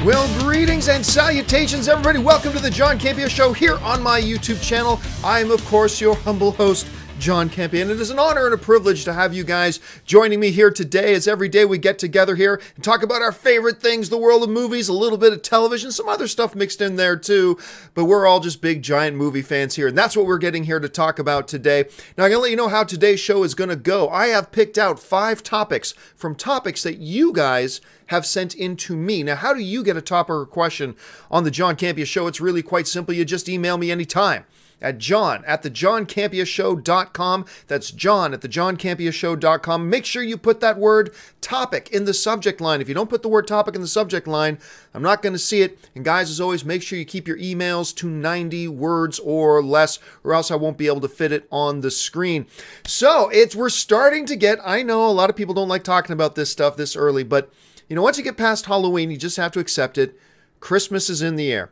Well, greetings and salutations, everybody. Welcome to the John Campea Show here on my YouTube channel. I am, of course, your humble host, John Campea, and it is an honor and a privilege to have you guys joining me here today, as every day we get together here and talk about our favorite things, the world of movies, a little bit of television, some other stuff mixed in there too, but we're all just big, giant movie fans here, and that's what we're getting here to talk about today. Now, I'm going to let you know how today's show is going to go. I have picked out 5 topics from topics that you guys have sent in to me. Now, how do you get a topic or question on the John Campea Show? It's really quite simple. You just email me anytime at john@thejohncampeashow.com. That's john@thejohncampeashow.com. Make sure you put that word topic in the subject line. If you don't put the word topic in the subject line, I'm not going to see it. And guys, as always, make sure you keep your emails to 90 words or less, or else I won't be able to fit it on the screen. So we're starting to get, I know a lot of people don't like talking about this stuff this early, but you know, once you get past Halloween, you just have to accept it. Christmas is in the air.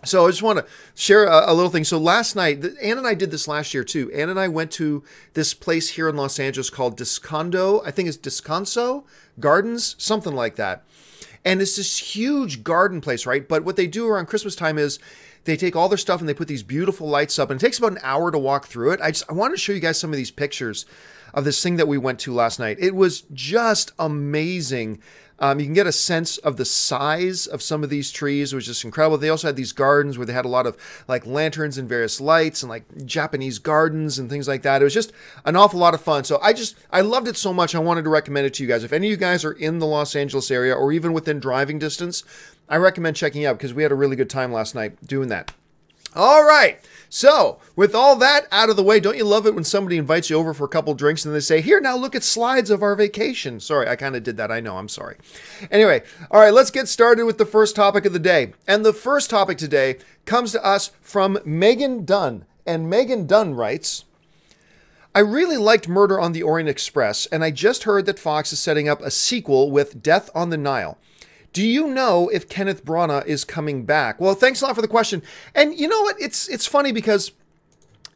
So I just want to share a little thing. So last night, Ann and I did this last year too. Ann and I went to this place here in Los Angeles called Descanso Gardens, something like that. And it's this huge garden place, right? But what they do around Christmas time is they take all their stuff and they put these beautiful lights up. And it takes about an hour to walk through it. I want to show you guys some of these pictures of this thing that we went to last night. It was just amazing. You can get a sense of the size of some of these trees. It was just incredible. They also had these gardens where they had a lot of like lanterns and various lights and like Japanese gardens and things like that. It was just an awful lot of fun. So I loved it so much. I wanted to recommend it to you guys. If any of you guys are in the Los Angeles area or even within driving distance, I recommend checking it out because we had a really good time last night doing that. All right. So, with all that out of the way, don't you love it when somebody invites you over for a couple drinks and they say, here, now look at slides of our vacation. Sorry, I kind of did that. I know. I'm sorry. Anyway, all right, let's get started with the first topic of the day. And the first topic today comes to us from Meghan Dunn. And Meghan Dunn writes, I really liked Murder on the Orient Express, and I just heard that Fox is setting up a sequel with Death on the Nile. Do you know if Kenneth Branagh is coming back? Well, thanks a lot for the question. And you know what? It's funny because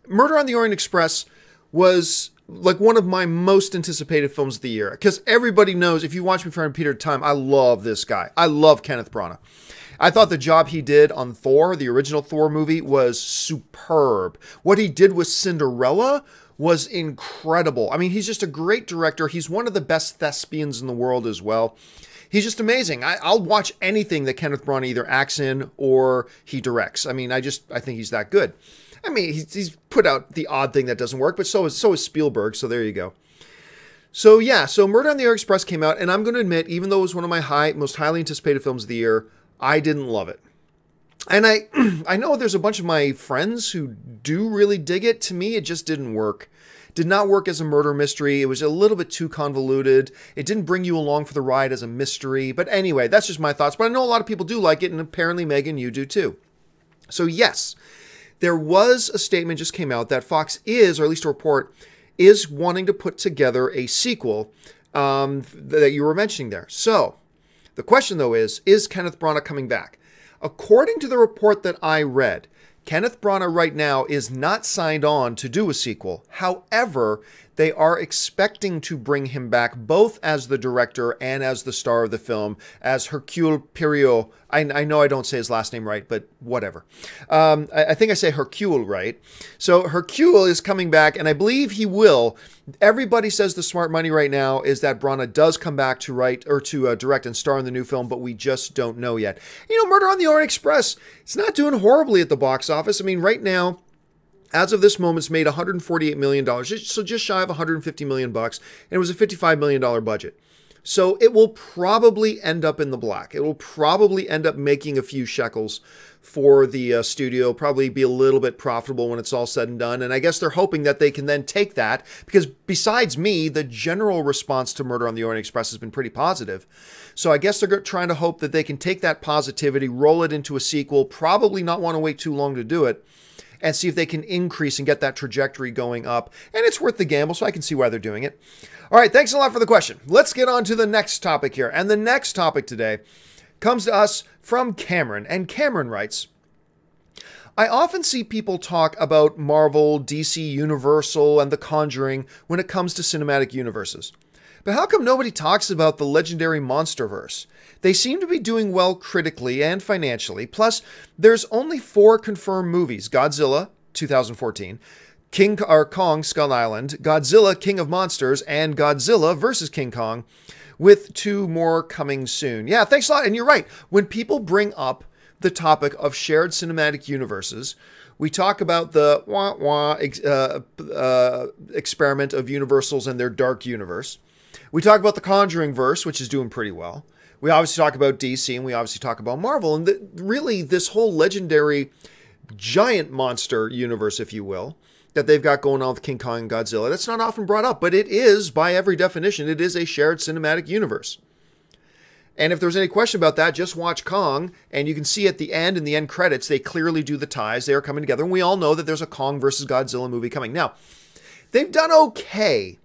Murder on the Orient Express was like one of my most anticipated films of the year. Because everybody knows, if you watch me for a repeated time, I love this guy. I love Kenneth Branagh. I thought the job he did on Thor, the original Thor movie, was superb. What he did with Cinderella was incredible. I mean, he's just a great director. He's one of the best thespians in the world as well. He's just amazing. I'll watch anything that Kenneth Branagh either acts in or he directs. I mean, I think he's that good. I mean, he's put out the odd thing that doesn't work, but so is Spielberg, so there you go. So yeah, so Murder on the Orient Express came out, and I'm going to admit, even though it was one of my most highly anticipated films of the year, I didn't love it. And I know there's a bunch of my friends who do really dig it. To me, it just didn't work. Did not work as a murder mystery. It was a little bit too convoluted. It didn't bring you along for the ride as a mystery. But anyway, that's just my thoughts. But I know a lot of people do like it, and apparently, Megan, you do too. So yes, there was a statement just came out that Fox is, or at least a report, is wanting to put together a sequel that you were mentioning there. So the question, though, is Kenneth Branagh coming back? According to the report that I read, Kenneth Branagh right now is not signed on to do a sequel. However, they are expecting to bring him back both as the director and as the star of the film, as Hercule Poirot. I know I don't say his last name right, but whatever. I think I say Hercule right. So Hercule is coming back, and I believe he will. Everybody says the smart money right now is that Branagh does come back to write or to direct and star in the new film, but we just don't know yet. You know, Murder on the Orient Express, it's not doing horribly at the box office. I mean, right now, as of this moment, it's made $148 million, so just shy of $150 million bucks, and it was a $55 million budget. So it will probably end up in the black. It will probably end up making a few shekels for the studio, probably be a little bit profitable when it's all said and done. And I guess they're hoping that they can then take that, because besides me, the general response to Murder on the Orient Express has been pretty positive. So I guess they're trying to hope that they can take that positivity, roll it into a sequel, probably not want to wait too long to do it, and see if they can increase and get that trajectory going up. And it's worth the gamble, so I can see why they're doing it. All right, thanks a lot for the question. Let's get on to the next topic here. And the next topic today comes to us from Cameron. And Cameron writes, I often see people talk about Marvel, DC, Universal, and the Conjuring when it comes to cinematic universes. But how come nobody talks about the Legendary Monsterverse? They seem to be doing well critically and financially. Plus, there's only 4 confirmed movies: Godzilla, 2014, Kong, Skull Island, Godzilla, King of Monsters, and Godzilla vs. King Kong, with 2 more coming soon. Yeah, thanks a lot. And you're right. When people bring up the topic of shared cinematic universes, we talk about the experiment of Universals and their dark universe. We talk about the Conjuring verse, which is doing pretty well. We obviously talk about DC, and we obviously talk about Marvel. And really, this whole legendary giant monster universe, if you will, that they've got going on with King Kong and Godzilla, that's not often brought up. But it is, by every definition, it is a shared cinematic universe. And if there's any question about that, just watch Kong, and you can see at the end, in the end credits, they clearly do the ties. They are coming together, and we all know that there's a Kong versus Godzilla movie coming. Now, they've done okay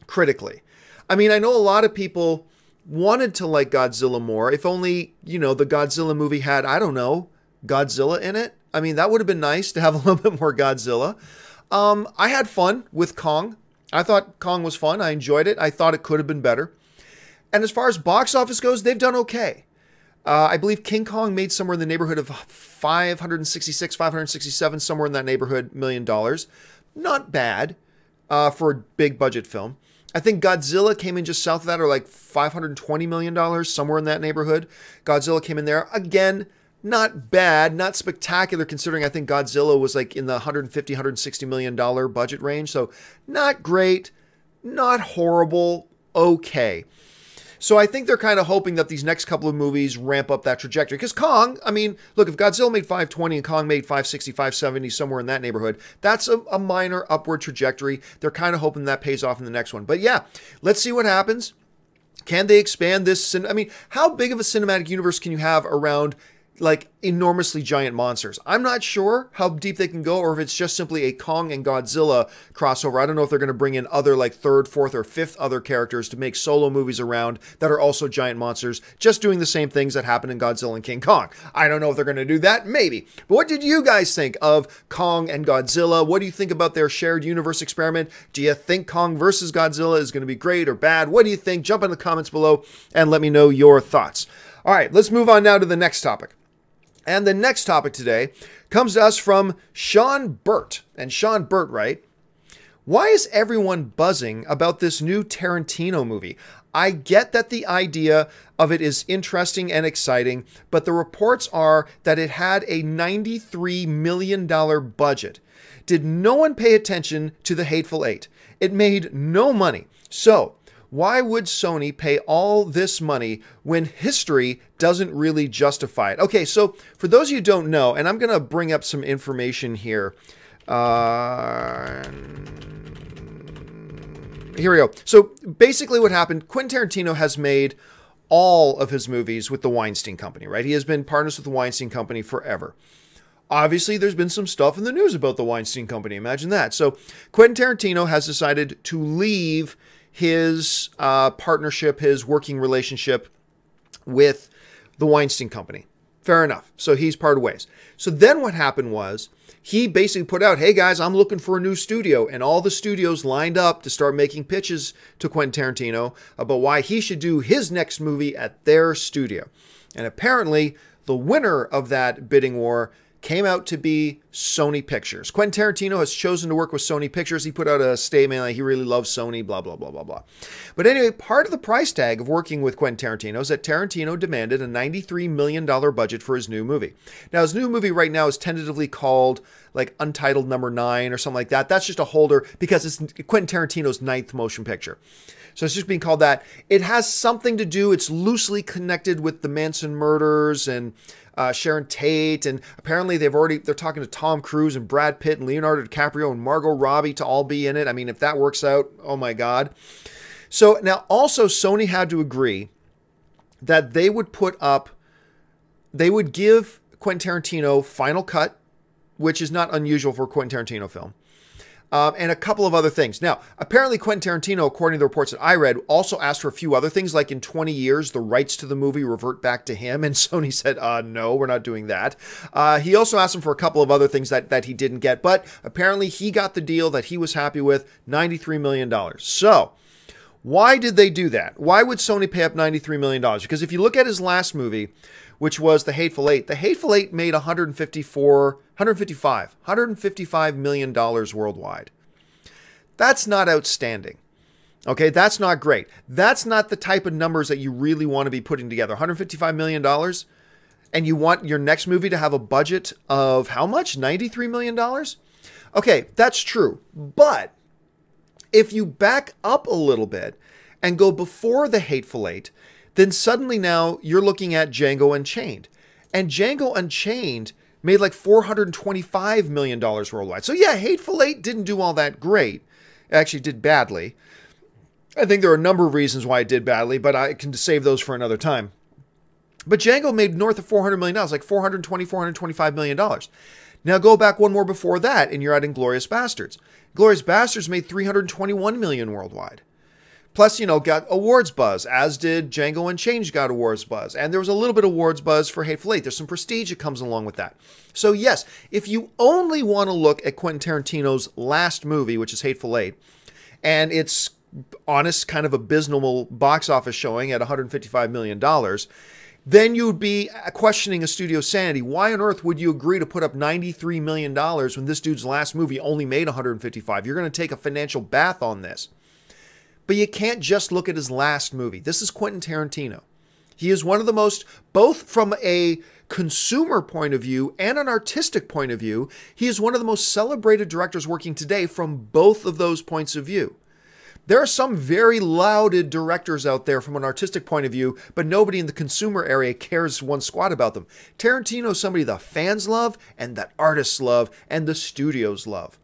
critically. I mean, I know a lot of people wanted to like Godzilla more. If only, the Godzilla movie had, I don't know, Godzilla in it. I mean, that would have been nice to have a little bit more Godzilla. I had fun with Kong. I thought Kong was fun. I enjoyed it. I thought it could have been better. And as far as box office goes, they've done okay. I believe King Kong made somewhere in the neighborhood of 566, 567, somewhere in that neighborhood, $1 million. Not bad for a big budget film. I think Godzilla came in just south of that, or like $520 million, somewhere in that neighborhood. Godzilla came in there. Again, not bad, not spectacular, considering I think Godzilla was like in the $150, $160 million budget range. So not great, not horrible, okay. So I think they're kind of hoping that these next couple of movies ramp up that trajectory. Because Kong, I mean, look, if Godzilla made 520 and Kong made 560, 570, somewhere in that neighborhood, that's a minor upward trajectory. They're kind of hoping that pays off in the next one. But yeah, let's see what happens. Can they expand this? I mean, how big of a cinematic universe can you have around like enormously giant monsters? I'm not sure how deep they can go, or if it's just simply a Kong and Godzilla crossover. I don't know if they're going to bring in other like 3rd, 4th, or 5th other characters to make solo movies around that are also giant monsters, just doing the same things that happen in Godzilla and King Kong. I don't know if they're going to do that, maybe. But what did you guys think of Kong and Godzilla? What do you think about their shared universe experiment? Do you think Kong versus Godzilla is going to be great or bad? What do you think? Jump in the comments below and let me know your thoughts. All right, let's move on now to the next topic. And the next topic today comes to us from Sean Burtt. And Sean Burtt, right? Why is everyone buzzing about this new Tarantino movie? I get that the idea of it is interesting and exciting, but the reports are that it had a $93 million budget. Did no one pay attention to The Hateful Eight? It made no money. So, why would Sony pay all this money when history doesn't really justify it? Okay, so for those of you who don't know, and I'm going to bring up some information here. Here we go. So basically what happened, Quentin Tarantino has made all of his movies with the Weinstein Company, right? He has been partners with the Weinstein Company forever. Obviously, there's been some stuff in the news about the Weinstein Company. Imagine that. So Quentin Tarantino has decided to leave his partnership, his working relationship with the Weinstein Company. Fair enough. So he's parted ways. So then what happened was he basically put out, hey guys, I'm looking for a new studio. And all the studios lined up to start making pitches to Quentin Tarantino about why he should do his next movie at their studio. And apparently the winner of that bidding war came out to be Sony Pictures. Quentin Tarantino has chosen to work with Sony Pictures. He put out a statement like he really loves Sony, blah, blah, blah, blah, blah. But anyway, part of the price tag of working with Quentin Tarantino is that Tarantino demanded a $93 million budget for his new movie. Now, his new movie right now is tentatively called like Untitled Number 9 or something like that. That's just a holder because it's Quentin Tarantino's 9th motion picture. So it's just being called that. It has something to do, it's loosely connected with the Manson murders and Sharon Tate, and apparently they're talking to Tom Cruise and Brad Pitt and Leonardo DiCaprio and Margot Robbie to all be in it. I mean, if that works out, oh my God. So now also Sony had to agree that they would give Quentin Tarantino final cut, which is not unusual for a Quentin Tarantino film. And a couple of other things. Now, apparently Quentin Tarantino, according to the reports that I read, also asked for a few other things, like in 20 years, the rights to the movie revert back to him. And Sony said, no, we're not doing that. He also asked him for a couple of other things that he didn't get. But apparently he got the deal that he was happy with, $93 million. So Why did they do that? Why would Sony pay up $93 million? Because if you look at his last movie, which was The Hateful Eight made $155 million worldwide. That's not outstanding. Okay, that's not great. That's not the type of numbers that you really want to be putting together. $155 million, and you want your next movie to have a budget of how much? $93 million? Okay, that's true. But if you back up a little bit and go before The Hateful Eight, then suddenly now you're looking at Django Unchained. And Django Unchained made like $425 million worldwide. So yeah, Hateful Eight didn't do all that great. It actually did badly. I think there are a number of reasons why it did badly, but I can save those for another time. But Django made north of $400 million, like $425 million. Now go back one more before that, and you're at Inglourious Bastards. Inglourious Bastards made $321 million worldwide. Plus, got awards buzz, as did Django Unchained got awards buzz. And there was a little bit of awards buzz for Hateful Eight. There's some prestige that comes along with that. So yes, if you only want to look at Quentin Tarantino's last movie, which is Hateful Eight, and it's honest, kind of abysmal box office showing at $155 million, then you would be questioning a studio's sanity. Why on earth would you agree to put up $93 million when this dude's last movie only made $155? You're going to take a financial bath on this. But you can't just look at his last movie. This is Quentin Tarantino. He is one of the most, both from a consumer point of view and an artistic point of view, he is one of the most celebrated directors working today from both of those points of view. There are some very lauded directors out there from an artistic point of view, but nobody in the consumer area cares one squat about them. Tarantino is somebody the fans love and that artists love and the studios love.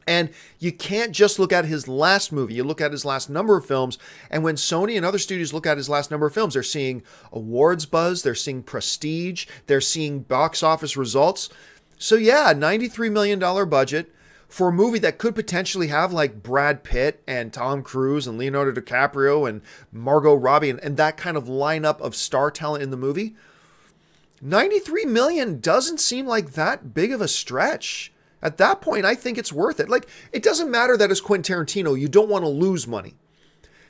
And you can't just look at his last movie. You look at his last number of films. And when Sony and other studios look at his last number of films, they're seeing awards buzz. They're seeing prestige. They're seeing box office results. So yeah, $93 million budget for a movie that could potentially have like Brad Pitt and Tom Cruise and Leonardo DiCaprio and Margot Robbie and that kind of lineup of star talent in the movie. $93 million doesn't seem like that big of a stretch. At that point, I think it's worth it. Like, it doesn't matter that it's Quentin Tarantino. You don't want to lose money.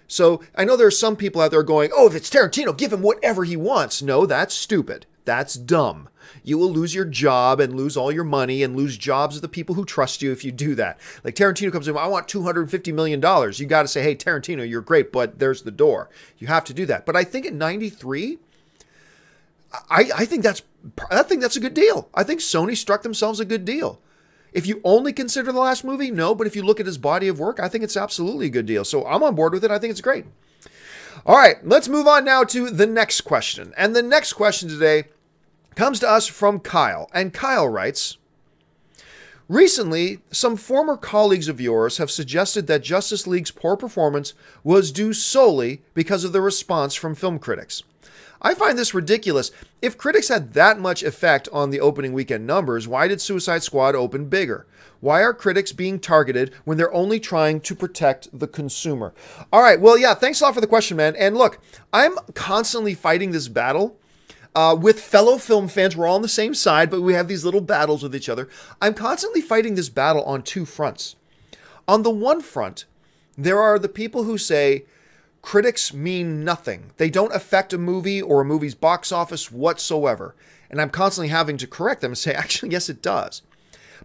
So I know there are some people out there going, oh, if it's Tarantino, give him whatever he wants. No, that's stupid. That's dumb. You will lose your job and lose all your money and lose jobs of the people who trust you if you do that. Like Tarantino comes in, I want $250 million. You got to say, hey, Tarantino, you're great, but there's the door. You have to do that. But I think at 93, I think that's a good deal. I think Sony struck themselves a good deal. If you only consider the last movie, no. But if you look at his body of work, I think it's absolutely a good deal. So I'm on board with it. I think it's great. All right, let's move on now to the next question. And the next question today comes to us from Kyle. And Kyle writes, recently, some former colleagues of yours have suggested that Justice League's poor performance was due solely because of the response from film critics. I find this ridiculous. If critics had that much effect on the opening weekend numbers, why did Suicide Squad open bigger? Why are critics being targeted when they're only trying to protect the consumer? All right, well, yeah, thanks a lot for the question, man. And look, I'm constantly fighting this battle with fellow film fans. We're all on the same side, but we have these little battles with each other. I'm constantly fighting this battle on two fronts. On the one front, there are the people who say, critics mean nothing. They don't affect a movie or a movie's box office whatsoever. And I'm constantly having to correct them and say, actually, yes, it does.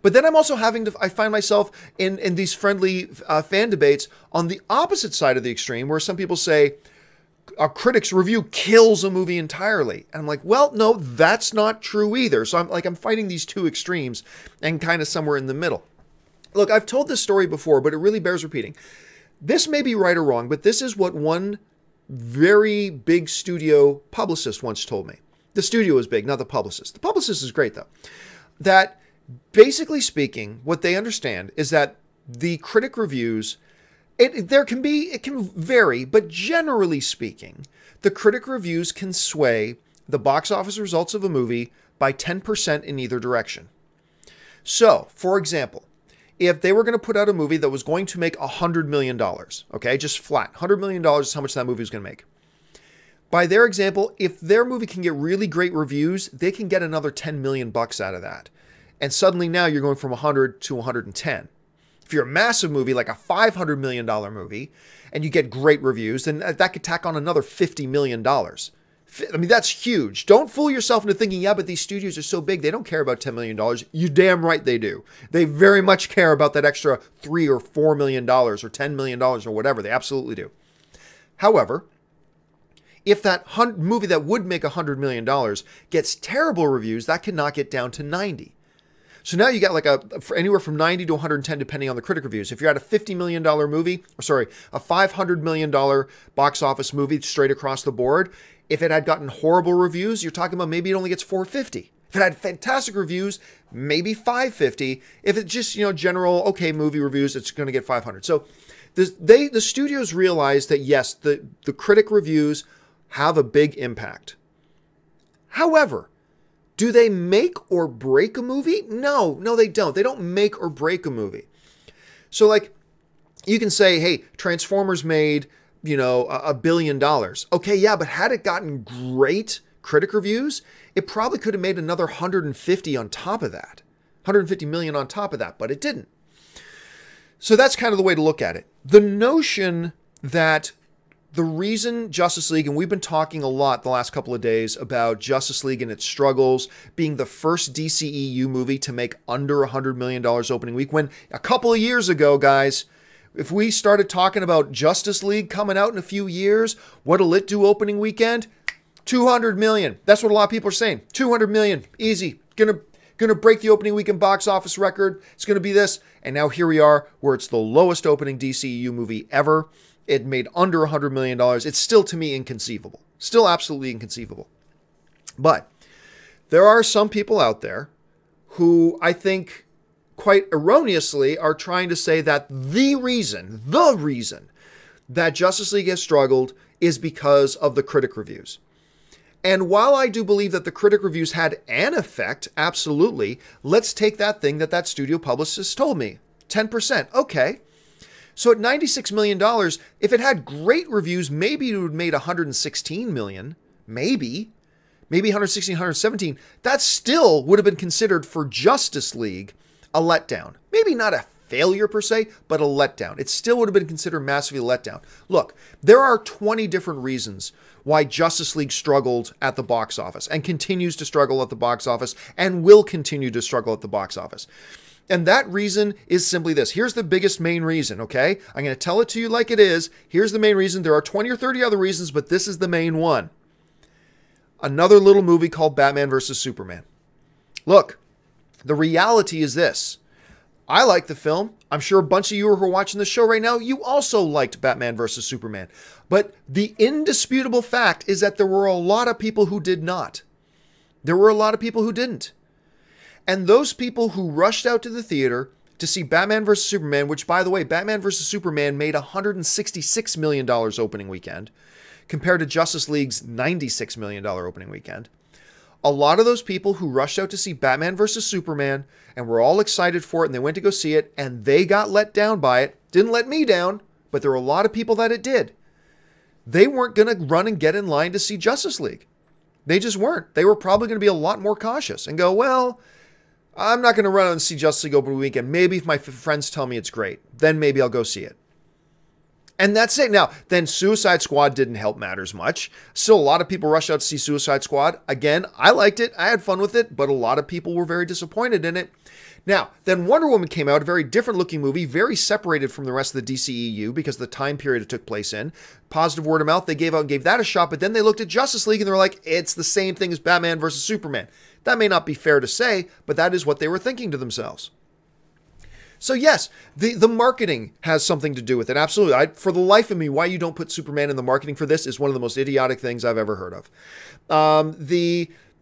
But then I'm also I find myself in these friendly fan debates on the opposite side of the extreme, where some people say, a critic's review kills a movie entirely. And I'm like, well, no, that's not true either. So I'm fighting these two extremes and kind of somewhere in the middle. Look, I've told this story before, but it really bears repeating. This may be right or wrong, but this is what one very big studio publicist once told me. The studio is big, not the publicist. The publicist is great, though. That basically speaking, what they understand is that the critic reviews, it can vary, but generally speaking, the critic reviews can sway the box office results of a movie by 10% in either direction. So, for example, if they were going to put out a movie that was going to make $100 million, okay, just flat, $100 million is how much that movie was going to make. By their example, if their movie can get really great reviews, they can get another $10 million out of that. And suddenly now you're going from 100 to 110. If you're a massive movie, like a $500 million movie, and you get great reviews, then that could tack on another $50 million. I mean, that's huge. Don't fool yourself into thinking, yeah, but these studios are so big, they don't care about $10 million. You damn right they do. They very much care about that extra $3 or $4 million or $10 million or whatever. They absolutely do. However, if that movie that would make $100 million gets terrible reviews, that can knock it down to 90. So now you got like anywhere from 90 to 110 depending on the critic reviews. If you're at a $50 million movie, or sorry, a $500 million box office movie straight across the board, if it had gotten horrible reviews, you're talking about maybe it only gets 450. If it had fantastic reviews, maybe 550. If it's just, general okay movie reviews, it's going to get 500. So the studios realize that yes, the critic reviews have a big impact. However, do they make or break a movie? No, they don't. They don't make or break a movie. So like you can say, hey, Transformers made, $1 billion. Okay, yeah, but had it gotten great critic reviews, it probably could have made another 150 on top of that. 150 million on top of that, but it didn't. So that's kind of the way to look at it. The notion that the reason Justice League, and we've been talking a lot the last couple of days about Justice League and its struggles, being the first DCEU movie to make under $100 million opening week, when a couple of years ago, guys, if we started talking about Justice League coming out in a few years, what'll it do opening weekend? 200 million. That's what a lot of people are saying. 200 million. Easy. Gonna break the opening weekend box office record. It's gonna be this. And now here we are, where it's the lowest opening DCEU movie ever. It made under $100 million. It's still, to me, inconceivable. Still absolutely inconceivable. But there are some people out there who I think quite erroneously are trying to say that the reason that Justice League has struggled is because of the critic reviews. And while I do believe that the critic reviews had an effect, absolutely, let's take that thing that studio publicist told me. 10%. Okay. So at $96 million, if it had great reviews, maybe it would have made $116 million. Maybe 116, 117. That still would have been considered for Justice League a letdown. Maybe not a failure per se, but a letdown. It still would have been considered massively a letdown. Look, there are 20 different reasons why Justice League struggled at the box office and continues to struggle at the box office and will continue to struggle at the box office. And that reason is simply this. Here's the biggest main reason, okay? I'm going to tell it to you like it is. Here's the main reason. There are 20 or 30 other reasons, but this is the main one. Another little movie called Batman vs. Superman. Look, the reality is this. I like the film. I'm sure a bunch of you who are watching the show right now, you also liked Batman vs. Superman. But the indisputable fact is that there were a lot of people who did not. There were a lot of people who didn't. And those people who rushed out to the theater to see Batman vs. Superman, which, by the way, Batman vs. Superman made $166 million opening weekend, compared to Justice League's $96 million opening weekend. A lot of those people who rushed out to see Batman vs. Superman and were all excited for it and they went to go see it and they got let down by it. Didn't let me down, but there were a lot of people that it did. They weren't going to run and get in line to see Justice League. They just weren't. They were probably going to be a lot more cautious and go, well, I'm not going to run out and see Justice League opening weekend. Maybe if my friends tell me it's great, then maybe I'll go see it. And that's it. Now, then Suicide Squad didn't help matters much. Still, a lot of people rushed out to see Suicide Squad. Again, I liked it. I had fun with it, but a lot of people were very disappointed in it. Now, then Wonder Woman came out, a very different looking movie, very separated from the rest of the DCEU because of the time period it took place in. Positive word of mouth, they gave out and gave that a shot, but then they looked at Justice League and they're like, it's the same thing as Batman versus Superman. That may not be fair to say, but that is what they were thinking to themselves. So yes, the marketing has something to do with it. Absolutely. For the life of me, why you don't put Superman in the marketing for this is one of the most idiotic things I've ever heard of.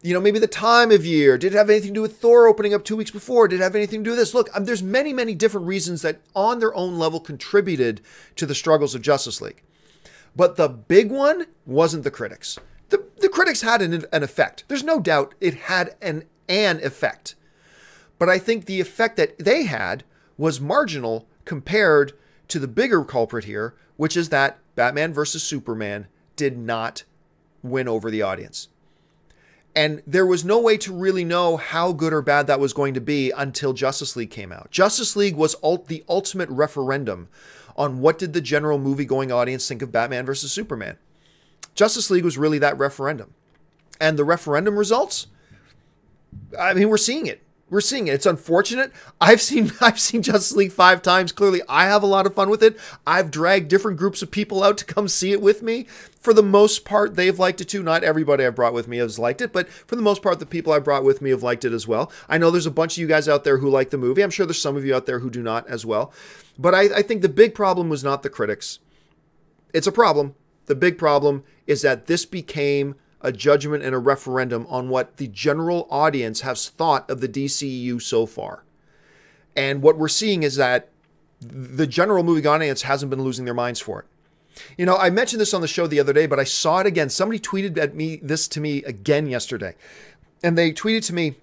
Maybe the time of year. Did it have anything to do with Thor opening up 2 weeks before? Did it have anything to do with this? Look, there's many, many different reasons that on their own level contributed to the struggles of Justice League. But the big one wasn't the critics. The critics had an effect. There's no doubt it had an effect. But I think the effect that they had was marginal compared to the bigger culprit here, which is that Batman versus Superman did not win over the audience. And there was no way to really know how good or bad that was going to be until Justice League came out. Justice League was the ultimate referendum on what did the general movie-going audience think of Batman versus Superman. Justice League was really that referendum. And the referendum results, I mean, we're seeing it. We're seeing it. It's unfortunate. I've seen Justice League 5 times. Clearly, I have a lot of fun with it. I've dragged different groups of people out to come see it with me. For the most part, they've liked it too. Not everybody I've brought with me has liked it, but for the most part, the people I brought with me have liked it as well. I know there's a bunch of you guys out there who like the movie. I'm sure there's some of you out there who do not as well. But I think the big problem was not the critics. It's a problem. The big problem is that this became a judgment and a referendum on what the general audience has thought of the DCEU so far. And what we're seeing is that the general movie audience hasn't been losing their minds for it. You know, I mentioned this on the show the other day, but I saw it again. Somebody tweeted this to me again yesterday. And they tweeted to me,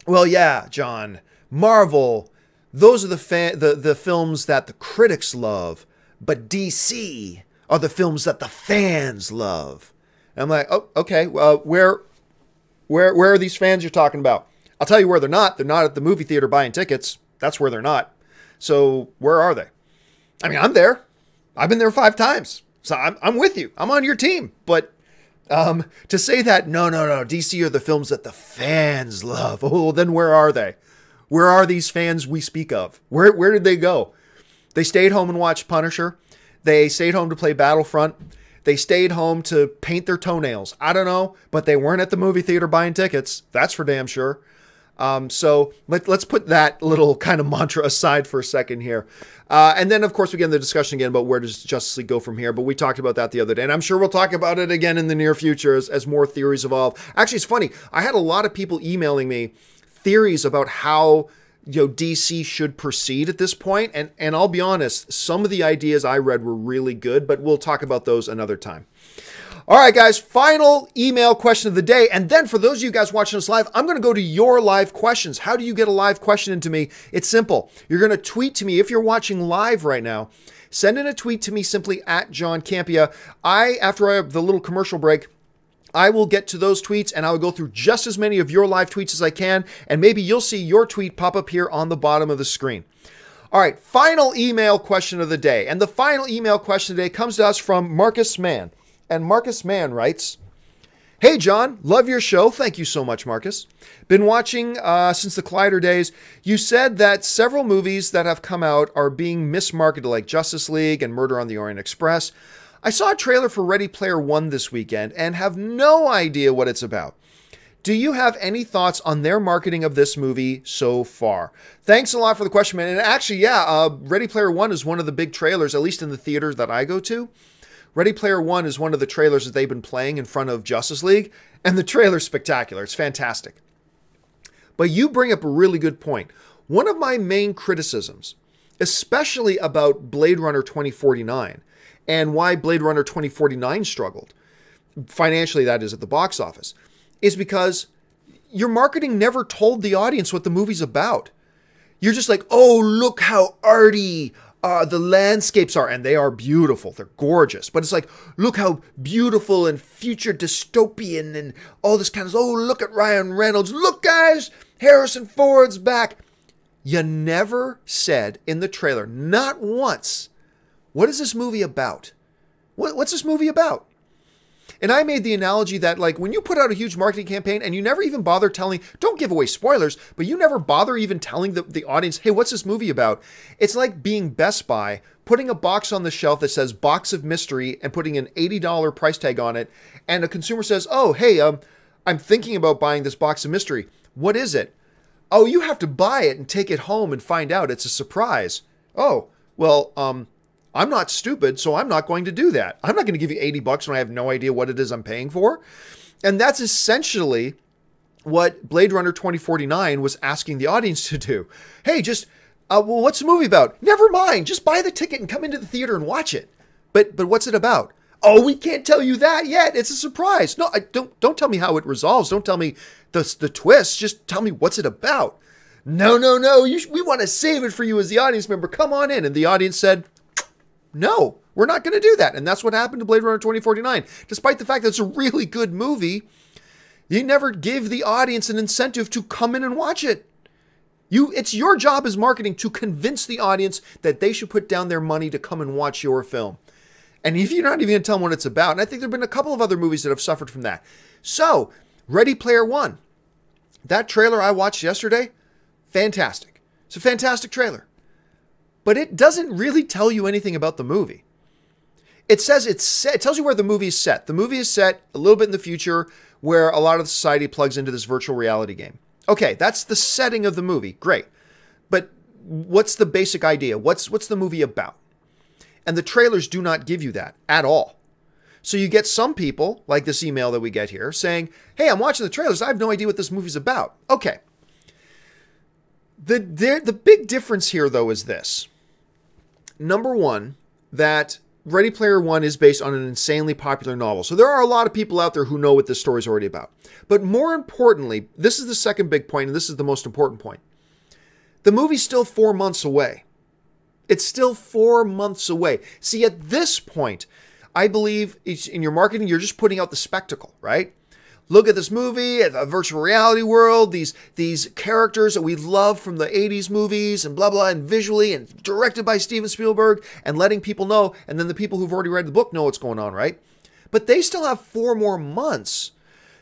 well, yeah, John, Marvel, those are the films that the critics love, but DC are the films that the fans love. And I'm like, oh, okay, well, where are these fans you're talking about? I'll tell you where they're not. They're not at the movie theater buying tickets. That's where they're not. So where are they? I mean, I'm there. I've been there 5 times. So I'm with you. I'm on your team. But to say that, no, DC are the films that the fans love. Oh, then where are they? Where are these fans we speak of? Where did they go? They stayed home and watched Punisher. They stayed home to play Battlefront. They stayed home to paint their toenails. I don't know, but they weren't at the movie theater buying tickets. That's for damn sure. So let's put that little kind of mantra aside for a second here. And then, of course, we get in the discussion again about where does Justice League go from here. But we talked about that the other day. And I'm sure we'll talk about it again in the near future as more theories evolve. Actually, it's funny. I had a lot of people emailing me theories about how DC should proceed at this point. And I'll be honest, some of the ideas I read were really good, but we'll talk about those another time. All right, guys, final email question of the day. And then for those of you guys watching us live, I'm going to go to your live questions. How do you get a live question into me? It's simple. You're going to tweet to me if you're watching live right now. Send in a tweet to me simply at John Campea. After I have the little commercial break, I will get to those tweets and I will go through just as many of your live tweets as I can. And maybe you'll see your tweet pop up here on the bottom of the screen. All right, final email question of the day. And the final email question today comes to us from Marcus Mann. And Marcus Mann writes, hey, John, love your show. Thank you so much, Marcus. Been watching since the Collider days. You said that several movies that have come out are being mismarketed, like Justice League and Murder on the Orient Express. I saw a trailer for Ready Player One this weekend and have no idea what it's about. Do you have any thoughts on their marketing of this movie so far? Thanks a lot for the question, man. And actually, yeah, Ready Player One is one of the big trailers, at least in the theaters that I go to. Ready Player One is one of the trailers that they've been playing in front of Justice League, and the trailer's spectacular. It's fantastic. But you bring up a really good point. One of my main criticisms, especially about Blade Runner 2049, and why Blade Runner 2049 struggled, financially that is, at the box office, is because your marketing never told the audience what the movie's about. You're just like, oh, look how arty the landscapes are, and they are beautiful. They're gorgeous. But it's like, look how beautiful and future dystopian and all this kind of, oh, look at Ryan Reynolds. Look, guys, Harrison Ford's back. You never said in the trailer, not once, what is this movie about? What's this movie about? And I made the analogy that, like, when you put out a huge marketing campaign and you never even bother telling, don't give away spoilers, but you never bother even telling the audience, hey, what's this movie about? It's like being Best Buy, putting a box on the shelf that says box of mystery and putting an $80 price tag on it. And a consumer says, oh, hey, I'm thinking about buying this box of mystery. What is it? Oh, you have to buy it and take it home and find out. It's a surprise. Oh, well, I'm not stupid, so I'm not going to do that. I'm not going to give you $80 when I have no idea what it is I'm paying for. And that's essentially what Blade Runner 2049 was asking the audience to do. Hey, just, well, what's the movie about? Never mind. Just buy the ticket and come into the theater and watch it. But what's it about? Oh, we can't tell you that yet. It's a surprise. No, don't tell me how it resolves. Don't tell me the twist. Just tell me what's it about. No. We want to save it for you as the audience member. Come on in. And the audience said, no, we're not going to do that. And that's what happened to Blade Runner 2049. Despite the fact that it's a really good movie, You never give the audience an incentive to come in and watch it. It's your job as marketing to convince the audience that they should put down their money to come and watch your film. And if you're not even going to tell them what it's about, and I think there have been a couple of other movies that have suffered from that. So, Ready Player One. That trailer I watched yesterday, fantastic. It's a fantastic trailer. But it doesn't really tell you anything about the movie. It says it tells you where the movie is set. The movie is set a little bit in the future where a lot of the society plugs into this virtual reality game. Okay, that's the setting of the movie. Great. But what's the basic idea? What's the movie about? And the trailers do not give you that at all. So you get some people, like this email that we get here, saying, hey, I'm watching the trailers. I have no idea what this movie's about. Okay. The big difference here, though, is this. Number one, that Ready Player One is based on an insanely popular novel. So there are a lot of people out there who know what this story is already about. But more importantly, this is the second big point, and this is the most important point. The movie's still 4 months away. It's still 4 months away. See, at this point, I believe in your marketing, you're just putting out the spectacle, right? Look at this movie, a virtual reality world, these characters that we love from the 80s movies and blah, blah, and visually and directed by Steven Spielberg and letting people know. And then the people who've already read the book know what's going on, right? But they still have 4 more months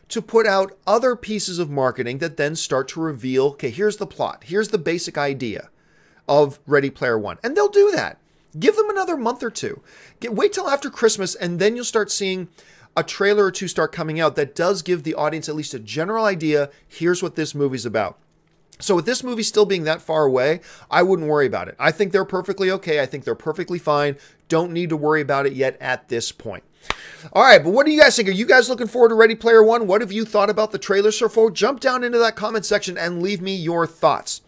to put out other pieces of marketing that then start to reveal, okay, here's the plot. Here's the basic idea of Ready Player One. And they'll do that. Give them another month or two. Wait till after Christmas, and then you'll start seeing a trailer or two start coming out that does give the audience at least a general idea, here's what this movie's about. So with this movie still being that far away, I wouldn't worry about it. I think they're perfectly okay. I think they're perfectly fine. Don't need to worry about it yet at this point. All right, but what do you guys think? Are you guys looking forward to Ready Player One? What have you thought about the trailer so far? Jump down into that comment section and leave me your thoughts.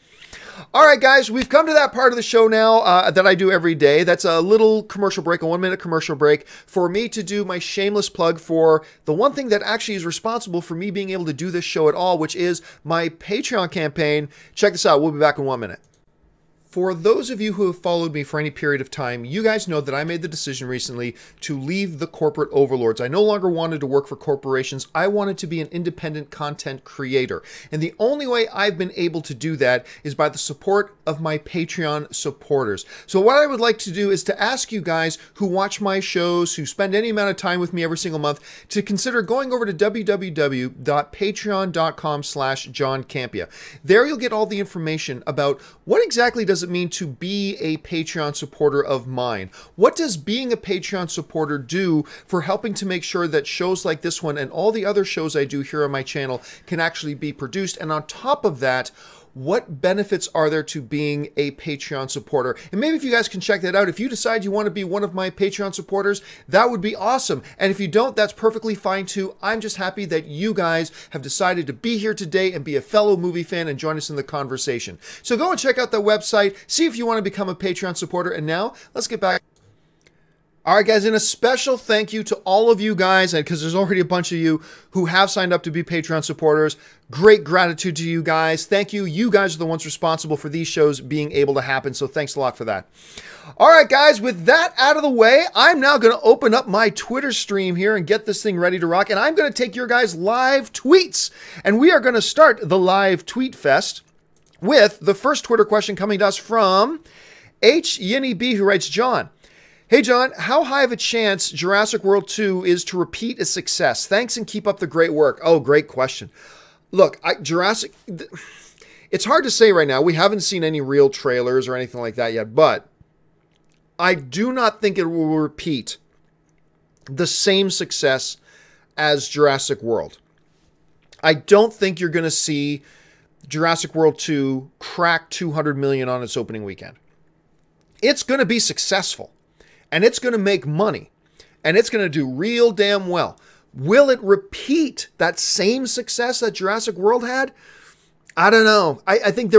All right, guys, we've come to that part of the show now that I do every day. That's a little commercial break, a 1-minute commercial break for me to do my shameless plug for the one thing that actually is responsible for me being able to do this show at all, which is my Patreon campaign. Check this out. We'll be back in 1 minute. For those of you who have followed me for any period of time, you guys know that I made the decision recently to leave the corporate overlords. I no longer wanted to work for corporations. I wanted to be an independent content creator. And the only way I've been able to do that is by the support of my Patreon supporters. So what I would like to do is to ask you guys who watch my shows, who spend any amount of time with me every single month, to consider going over to www.patreon.com/John Campea. There you'll get all the information about what exactly does it mean to be a Patreon supporter of mine? What does being a Patreon supporter do for helping to make sure that shows like this one and all the other shows I do here on my channel can actually be produced? And on top of that, what benefits are there to being a Patreon supporter? And maybe if you guys can check that out, if you decide you want to be one of my Patreon supporters, that would be awesome. And if you don't, that's perfectly fine too. I'm just happy that you guys have decided to be here today and be a fellow movie fan and join us in the conversation. So go and check out the website, see if you want to become a Patreon supporter. And now let's get back. All right, guys, and a special thank you to all of you guys, because there's already a bunch of you who have signed up to be Patreon supporters. Great gratitude to you guys. Thank you. You guys are the ones responsible for these shows being able to happen, so thanks a lot for that. All right, guys, with that out of the way, I'm now going to open up my Twitter stream here and get this thing ready to rock, and I'm going to take your guys' live tweets, and we are going to start the live tweet fest with the first Twitter question coming to us from H. Yinny B, who writes, John, hey, John, how high of a chance Jurassic World 2 is to repeat a success? Thanks and keep up the great work. Oh, great question. Look, it's hard to say right now. We haven't seen any real trailers or anything like that yet, but I do not think it will repeat the same success as Jurassic World. I don't think you're going to see Jurassic World 2 crack 200 million on its opening weekend. It's going to be successful. And it's going to make money. And it's going to do real damn well. Will it repeat that same success that Jurassic World had? I don't know. I think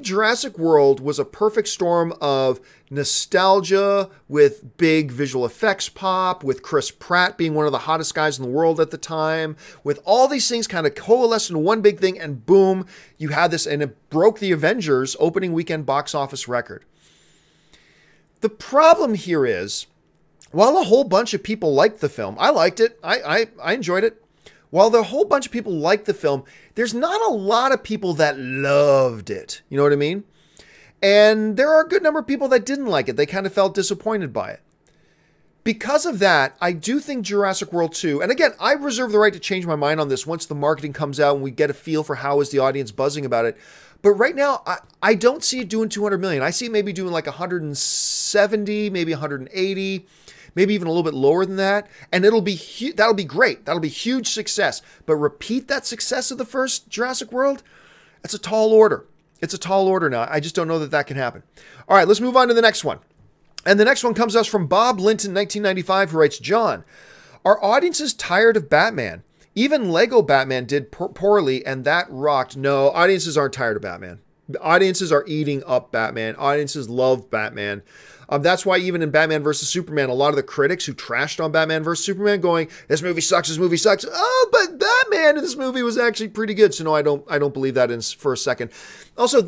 Jurassic World was a perfect storm of nostalgia with big visual effects pop, with Chris Pratt being one of the hottest guys in the world at the time, with all these things kind of coalesced into one big thing, and boom, you had this, and it broke the Avengers opening weekend box office record. The problem here is, while a whole bunch of people liked the film, I liked it, I enjoyed it, while the whole bunch of people liked the film, there's not a lot of people that loved it. You know what I mean? And there are a good number of people that didn't like it. They kind of felt disappointed by it. Because of that, I do think Jurassic World 2, and again, I reserve the right to change my mind on this once the marketing comes out and we get a feel for how is the audience buzzing about it. But right now, I don't see it doing 200 million. I see it maybe doing like 170, maybe 180, maybe even a little bit lower than that. And that'll be great. That'll be huge success. But repeat that success of the first Jurassic World? That's a tall order. It's a tall order now. I just don't know that that can happen. All right, let's move on to the next one. And the next one comes to us from Bob Linton, 1995, who writes, John, are audiences tired of Batman? Even Lego Batman did poorly, and that rocked. No, audiences aren't tired of Batman. Audiences are eating up Batman. Audiences love Batman. That's why even in Batman vs. Superman, a lot of the critics who trashed on Batman vs. Superman going, this movie sucks, this movie sucks. Oh, but Batman in this movie was actually pretty good. So no, I don't believe that for a second. Also,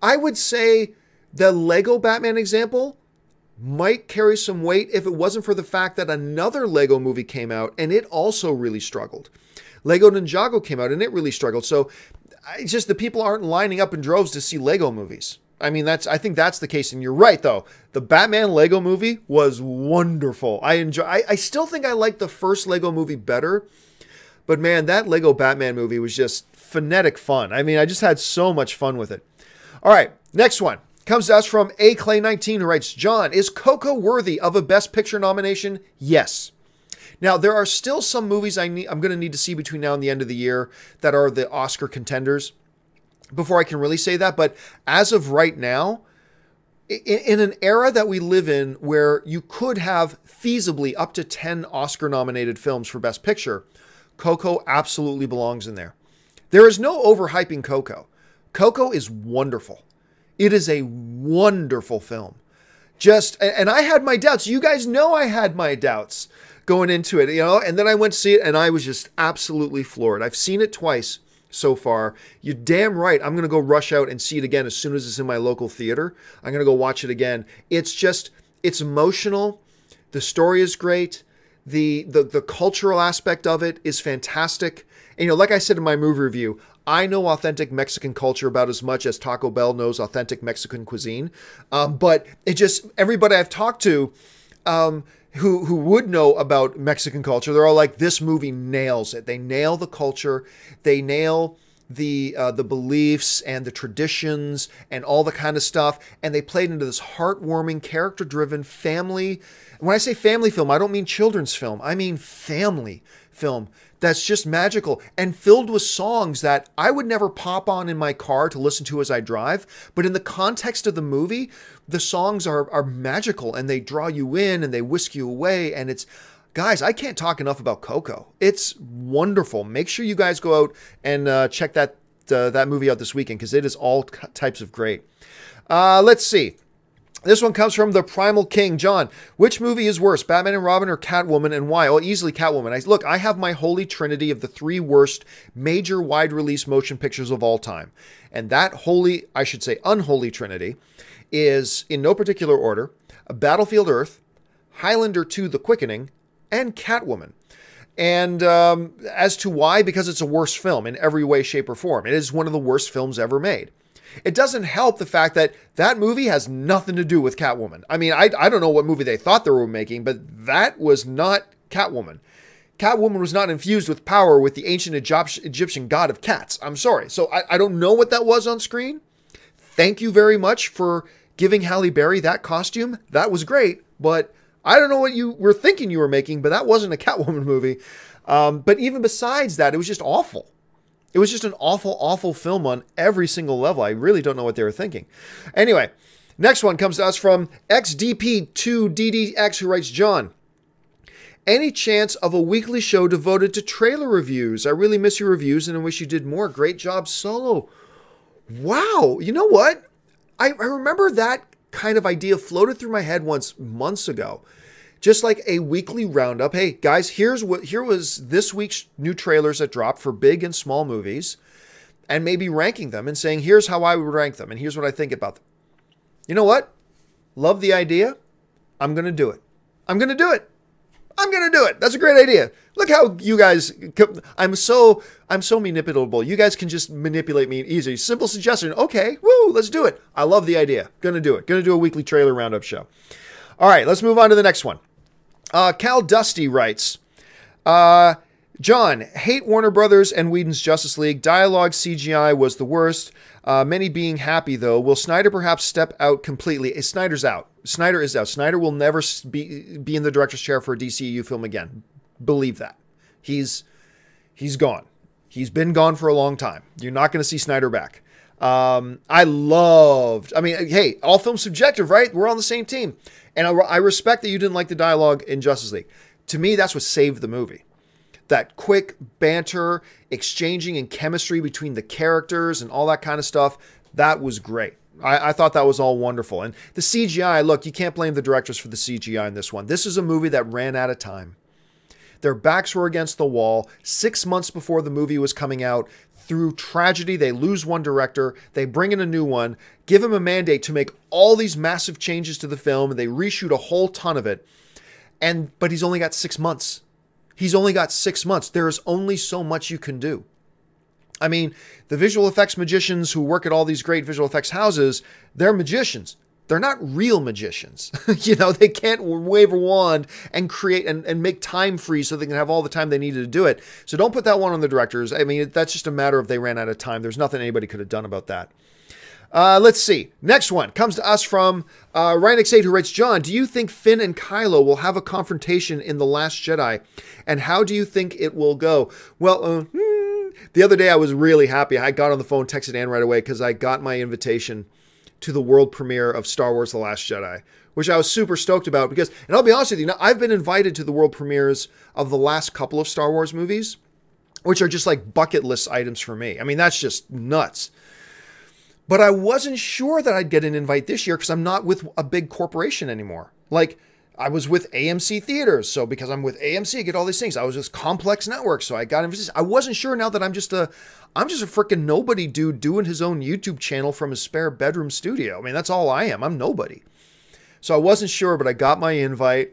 I would say the Lego Batman example might carry some weight if it wasn't for the fact that another Lego movie came out and it also really struggled. Lego Ninjago came out and it really struggled. So it's just the people aren't lining up in droves to see Lego movies. I mean, I think that's the case. And you're right, though. The Batman Lego movie was wonderful. I still think I like the first Lego movie better. But man, that Lego Batman movie was just phonetic fun. I mean, I just had so much fun with it. All right, next one. Comes to us from A Clay 19, who writes, John, is Coco worthy of a Best Picture nomination? Yes. Now, there are still some movies I'm going to need to see between now and the end of the year that are the Oscar contenders before I can really say that. But as of right now, in an era that we live in where you could have feasibly up to 10 Oscar-nominated films for Best Picture, Coco absolutely belongs in there. There is no overhyping Coco. Coco is wonderful. It is a wonderful film. And I had my doubts. You guys know I had my doubts going into it, and then I went to see it and I was just absolutely floored. I've seen it twice so far. You're damn right. I'm going to go rush out and see it again as soon as it's in my local theater. I'm going to go watch it again. It's emotional. The story is great. The cultural aspect of it is fantastic. And, like I said in my movie review, I know authentic Mexican culture about as much as Taco Bell knows authentic Mexican cuisine. But everybody I've talked to who would know about Mexican culture, they're all like, this movie nails it. They nail the culture. They nail the beliefs and the traditions and all the kind of stuff. And they played into this heartwarming, character-driven family. When I say family film, I don't mean children's film. I mean family film. That's just magical and filled with songs that I would never pop on in my car to listen to as I drive. But in the context of the movie, the songs are magical and they draw you in and they whisk you away. And guys, I can't talk enough about Coco. It's wonderful. Make sure you guys go out and check that movie out this weekend because it is all types of great. Let's see. This one comes from the Primal King. John, which movie is worse, Batman and Robin or Catwoman, and why? Oh, easily Catwoman. I have my holy trinity of the three worst major wide-release motion pictures of all time. And that unholy trinity is, in no particular order, Battlefield Earth, Highlander 2: The Quickening, and Catwoman. And as to why, because it's a worse film in every way, shape, or form. It is one of the worst films ever made. It doesn't help the fact that that movie has nothing to do with Catwoman. I mean, I don't know what movie they thought they were making, but that was not Catwoman. Catwoman was not infused with power with the ancient Egyptian god of cats. I'm sorry. So I don't know what that was on screen. Thank you very much for giving Halle Berry that costume. That was great, but I don't know what you were thinking you were making, but that wasn't a Catwoman movie. But even besides that, it was just awful. It was just an awful, awful film on every single level. I really don't know what they were thinking. Anyway, next one comes to us from XDP2DDX, who writes, John, any chance of a weekly show devoted to trailer reviews? I really miss your reviews and I wish you did more. Great job, Solo. Wow. You know what? I remember that kind of idea floated through my head once months ago. Just like a weekly roundup. Hey, guys, here was this week's new trailers that dropped for big and small movies, and maybe ranking them and saying, here's how I would rank them, and here's what I think about them. You know what? Love the idea. I'm going to do it. I'm going to do it. I'm going to do it. That's a great idea. Look how you guys, I'm so manipulable. You guys can just manipulate me easily. Simple suggestion. Okay, woo, let's do it. I love the idea. Going to do it. Going to do a weekly trailer roundup show. All right, let's move on to the next one. Cal Dusty writes, John, hate Warner Brothers and Whedon's Justice League. Dialogue CGI was the worst. Many being happy, though. Will Snyder perhaps step out completely? Snyder's out. Snyder is out. Snyder will never be in the director's chair for a DCEU film again. Believe that. He's gone. He's been gone for a long time. You're not going to see Snyder back. Hey, all films subjective, right? We're on the same team. And I respect that you didn't like the dialogue in Justice League. To me, that's what saved the movie. That quick banter, exchanging and chemistry between the characters and all that kind of stuff, that was great. I thought that was all wonderful. And the CGI, look, you can't blame the directors for the CGI in this one. This is a movie that ran out of time. Their backs were against the wall. 6 months before the movie was coming out, through tragedy, they lose one director, they bring in a new one, give him a mandate to make all these massive changes to the film, and they reshoot a whole ton of it. But he's only got 6 months. He's only got 6 months. There is only so much you can do. I mean, the visual effects magicians who work at all these great visual effects houses, they're magicians. They're not real magicians. They can't wave a wand and create and make time freeze so they can have all the time they needed to do it. So don't put that one on the directors. I mean, that's just a matter of they ran out of time. There's nothing anybody could have done about that. Let's see. Next one comes to us from Ryan X8, who writes, John, do you think Finn and Kylo will have a confrontation in The Last Jedi? And how do you think it will go? Well, the other day I was really happy. I got on the phone, texted Ann right away because I got my invitation to the world premiere of Star Wars The Last Jedi, which I was super stoked about because, and I'll be honest with you, I've been invited to the world premieres of the last couple of Star Wars movies, which are just like bucket list items for me. I mean, that's just nuts. But I wasn't sure that I'd get an invite this year because I'm not with a big corporation anymore. Like, I was with AMC Theaters, so because I'm with AMC, I get all these things. I was with Complex Network, so I got invitations. I wasn't sure now that I'm just a freaking nobody dude doing his own YouTube channel from his spare bedroom studio. I mean, that's all I am. I'm nobody. So I wasn't sure, but I got my invite.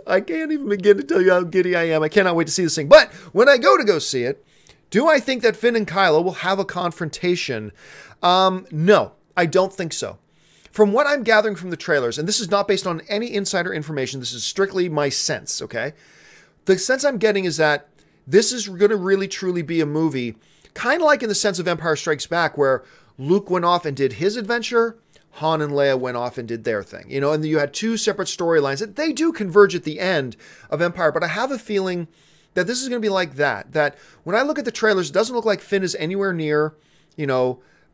I can't even begin to tell you how giddy I am. I cannot wait to see this thing. But when I go see it, do I think that Finn and Kylo will have a confrontation? No, I don't think so. From what I'm gathering from the trailers, and this is not based on any insider information, this is strictly my sense, okay? The sense I'm getting is that this is going to really truly be a movie, kind of like in the sense of Empire Strikes Back, where Luke went off and did his adventure, Han and Leia went off and did their thing, and you had two separate storylines that they do converge at the end of Empire, but I have a feeling that this is going to be like that when I look at the trailers, it doesn't look like Finn is anywhere near,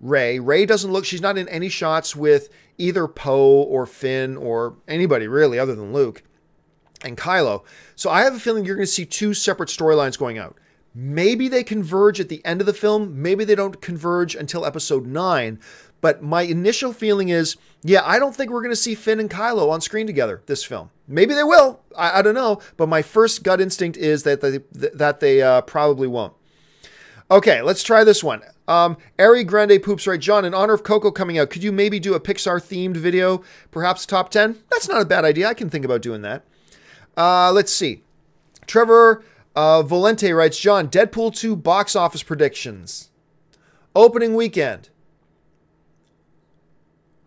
Rey. Rey doesn't look, she's not in any shots with either Poe or Finn or anybody really other than Luke and Kylo. So I have a feeling you're going to see two separate storylines going out. Maybe they converge at the end of the film. Maybe they don't converge until episode 9. But my initial feeling is, yeah, I don't think we're going to see Finn and Kylo on screen together this film. Maybe they will. I don't know. But my first gut instinct is that they probably won't. Okay, let's try this one. Ari Grande Poops, right? John, in honor of Coco coming out, could you maybe do a Pixar-themed video? Perhaps top 10? That's not a bad idea. I can think about doing that. Let's see. Trevor Volente writes, John, Deadpool 2 box office predictions. Opening weekend.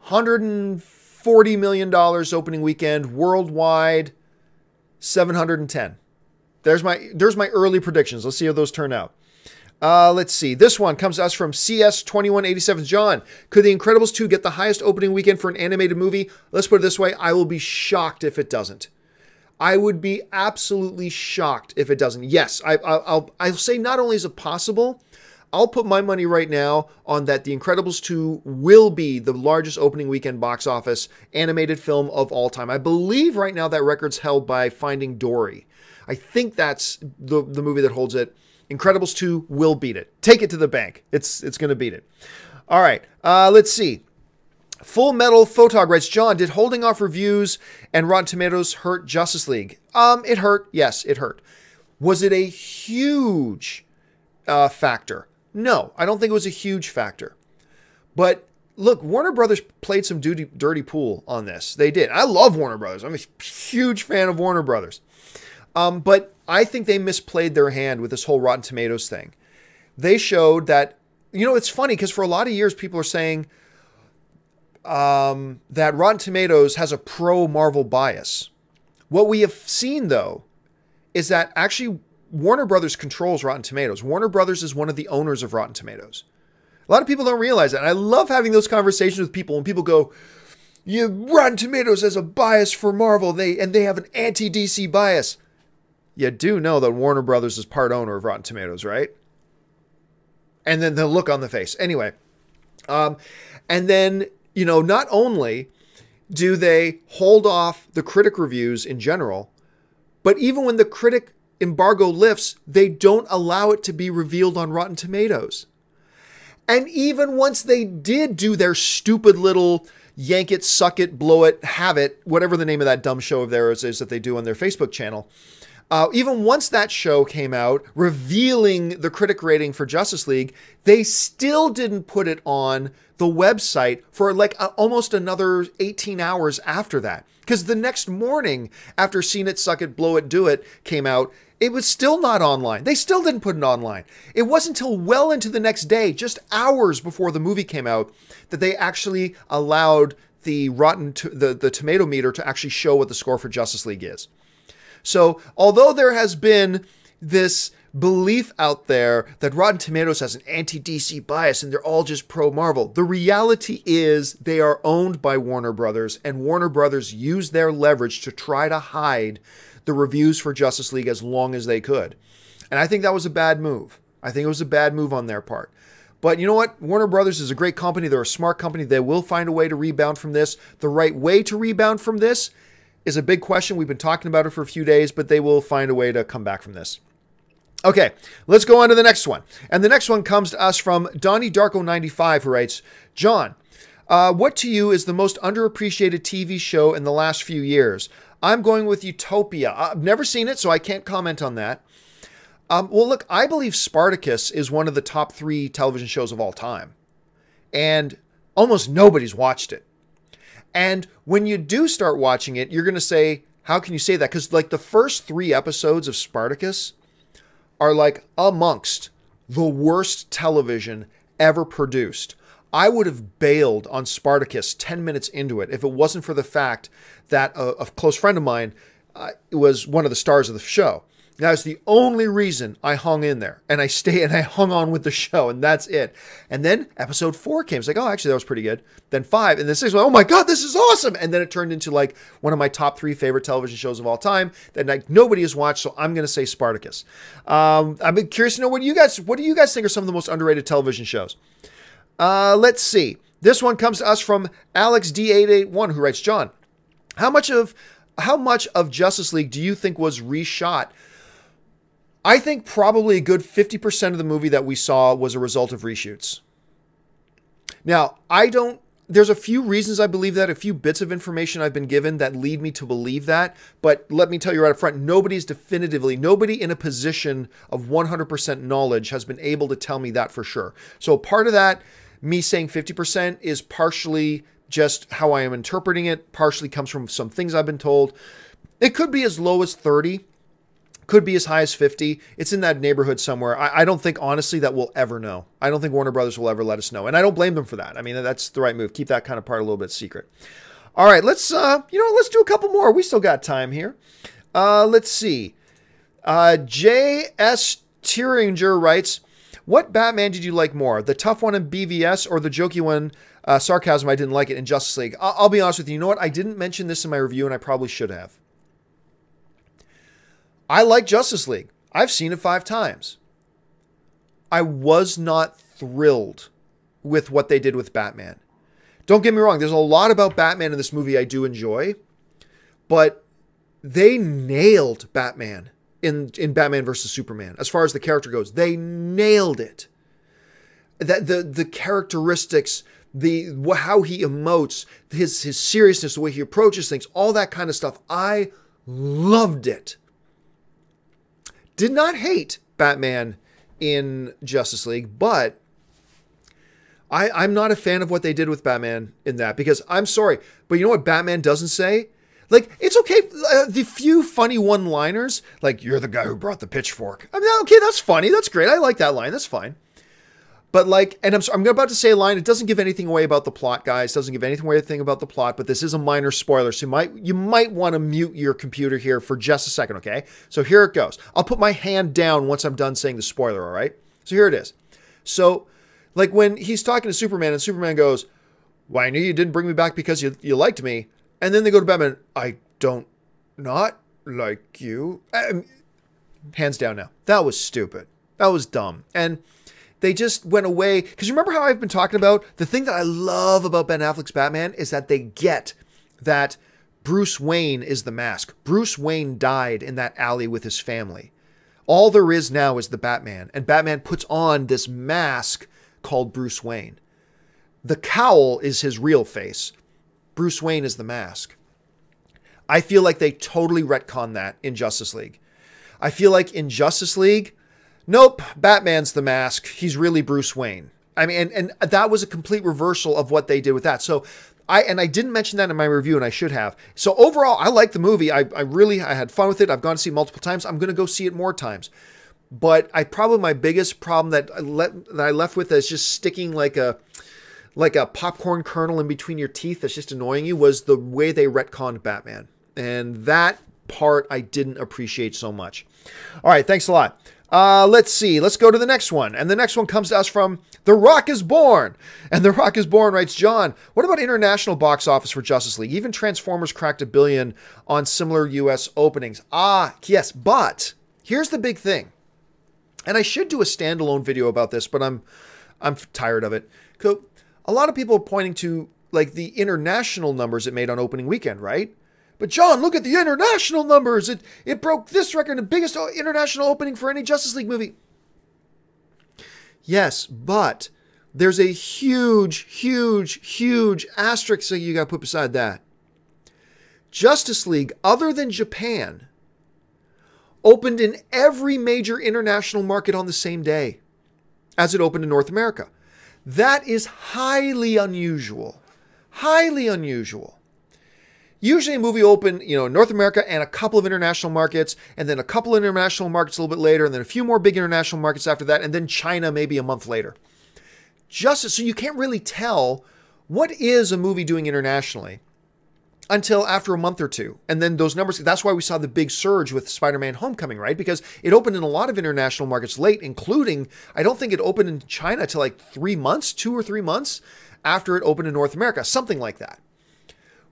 $140 million opening weekend. Worldwide, 710. There's my early predictions. Let's see how those turn out. Let's see. This one comes to us from CS2187. John, could The Incredibles 2 get the highest opening weekend for an animated movie? Let's put it this way. I will be shocked if it doesn't. I would be absolutely shocked if it doesn't. Yes, I'll say not only is it possible, I'll put my money right now on that The Incredibles 2 will be the largest opening weekend box office animated film of all time. I believe right now that record's held by Finding Dory. I think that's the movie that holds it. Incredibles 2 will beat it. Take it to the bank. It's going to beat it. All right. Let's see. Full Metal Photog writes, John, did holding off reviews and Rotten Tomatoes hurt Justice League? It hurt. Yes, it hurt. Was it a huge factor? No, I don't think it was a huge factor. But look, Warner Brothers played some dirty pool on this. They did. I love Warner Brothers. I'm a huge fan of Warner Brothers. But I think they misplayed their hand with this whole Rotten Tomatoes thing. They showed that, it's funny because for a lot of years, people are saying that Rotten Tomatoes has a pro-Marvel bias. What we have seen, though, is that actually Warner Brothers controls Rotten Tomatoes. Warner Brothers is one of the owners of Rotten Tomatoes. A lot of people don't realize that. And I love having those conversations with people when people go, Rotten Tomatoes has a bias for Marvel. They have an anti-DC bias. You do know that Warner Brothers is part owner of Rotten Tomatoes, right? And then the look on the face. Anyway. And then, not only do they hold off the critic reviews in general, but even when the critic embargo lifts, they don't allow it to be revealed on Rotten Tomatoes. And even once they did do their stupid little yank it, suck it, blow it, have it, whatever the name of that dumb show of theirs is that they do on their Facebook channel, even once that show came out, revealing the critic rating for Justice League, they still didn't put it on the website for almost another 18 hours after that. Because the next morning, after Seen It, Suck It, Blow It, Do It came out, it was still not online. They still didn't put it online. It wasn't until well into the next day, just hours before the movie came out, that they actually allowed the the tomato meter to actually show what the score for Justice League is. So, although there has been this belief out there that Rotten Tomatoes has an anti-DC bias and they're all just pro-Marvel, the reality is they are owned by Warner Brothers, and Warner Brothers used their leverage to try to hide the reviews for Justice League as long as they could. And I think that was a bad move. I think it was a bad move on their part. But you know what? Warner Brothers is a great company. They're a smart company. They will find a way to rebound from this. The right way to rebound from this is a big question. We've been talking about it for a few days, but they will find a way to come back from this. Okay, let's go on to the next one. And the next one comes to us from Donnie Darko95, who writes, John, what to you is the most underappreciated TV show in the last few years? I'm going with Utopia. I've never seen it, so I can't comment on that. Well, look, I believe Spartacus is one of the top 3 television shows of all time. And almost nobody's watched it. And when you do start watching it, you're going to say, how can you say that? Because the first 3 episodes of Spartacus are amongst the worst television ever produced. I would have bailed on Spartacus 10 minutes into it if it wasn't for the fact that a close friend of mine was one of the stars of the show. That was the only reason I hung in there, and I hung on with the show, and that's it. And then episode 4 came. It's oh, actually, that was pretty good. Then 5, and then 6, oh my God, this is awesome. And then it turned into one of my top 3 favorite television shows of all time that nobody has watched, so I'm going to say Spartacus. I'm curious to know what do you guys think are some of the most underrated television shows? Let's see. This one comes to us from Alex D881, who writes, John, how much of Justice League do you think was reshot? I think probably a good 50% of the movie that we saw was a result of reshoots. Now, there's a few reasons I believe that, a few bits of information I've been given that lead me to believe that, but let me tell you right up front, nobody in a position of 100% knowledge has been able to tell me that for sure. So part of that, me saying 50% is partially just how I am interpreting it, partially comes from some things I've been told. It could be as low as 30. Could be as high as 50. It's in that neighborhood somewhere. I don't think, honestly, that we'll ever know. I don't think Warner Brothers will ever let us know. And I don't blame them for that. I mean, that's the right move. Keep that kind of part a little bit secret. All right, let's do a couple more. We still got time here. Let's see. J.S. Tyringer writes, what Batman did you like more? The tough one in BVS or the jokey one, Sarcasm, I didn't like it, in Justice League? I'll be honest with you. You know what? I didn't mention this in my review, and I probably should have. I like Justice League. I've seen it 5 times. I was not thrilled with what they did with Batman. Don't get me wrong. There's a lot about Batman in this movie I do enjoy, but they nailed Batman in Batman versus Superman. As far as the character goes, they nailed it. That the characteristics, how he emotes, his seriousness, the way he approaches things, all that kind of stuff. I loved it. Did not hate Batman in Justice League, but I'm not a fan of what they did with Batman in that, because I'm sorry, but you know what Batman doesn't say? Like, it's okay, the few funny one-liners, like, you're the guy who brought the pitchfork. I mean, okay, that's funny, that's great, I like that line, that's fine. But like, and I'm about to say a line, it doesn't give anything away about the plot, guys, it doesn't give anything away about the plot, but this is a minor spoiler, so you might want to mute your computer here for just a second, okay? So here it goes. I'll put my hand down once I'm done saying the spoiler, all right? So here it is. So, like, when he's talking to Superman, and Superman goes, well, I knew you didn't bring me back because you liked me. And then they go to Batman, I don't not like you. Hands down now. That was stupid. That was dumb. And they just went away. Because you remember how I've been talking about, the thing that I love about Ben Affleck's Batman is that they get that Bruce Wayne is the mask. Bruce Wayne died in that alley with his family. All there is now is the Batman. And Batman puts on this mask called Bruce Wayne. The cowl is his real face. Bruce Wayne is the mask. I feel like they totally retconned that in Justice League. I feel like in Justice League, nope, Batman's the mask. He's really Bruce Wayne. I mean, and that was a complete reversal of what they did with that. So I didn't mention that in my review, and I should have. So overall, I like the movie. I had fun with it. I've gone to see it multiple times. I'm going to go see it more times. But probably my biggest problem that I left with is just sticking like a popcorn kernel in between your teeth that's just annoying you was the way they retconned Batman. And that part I didn't appreciate so much. All right, thanks a lot. Let's see. Let's go to the next one. And the next one comes to us from The Rock is Born. And The Rock is Born writes, John, what about international box office for Justice League? Even Transformers cracked $1 billion on similar US openings. Yes, but here's the big thing. And I should do a standalone video about this, but I'm tired of it. A lot of people are pointing to like the international numbers it made on opening weekend, right? But John, look at the international numbers. It broke this record, the biggest international opening for any Justice League movie. Yes, but there's a huge, huge, huge asterisk that you got to put beside that. Justice League, other than Japan, opened in every major international market on the same day as it opened in North America. That is highly unusual. Highly unusual. Usually a movie open, in North America and a couple of international markets, and then a couple of international markets a little bit later, and then a few more big international markets after that, and then China maybe a month later. So you can't really tell what is a movie doing internationally until after a month or two. And then those numbers, that's why we saw the big surge with Spider-Man Homecoming, right? Because it opened in a lot of international markets late, including, I don't think it opened in China till like 3 months, 2 or 3 months after it opened in North America, something like that.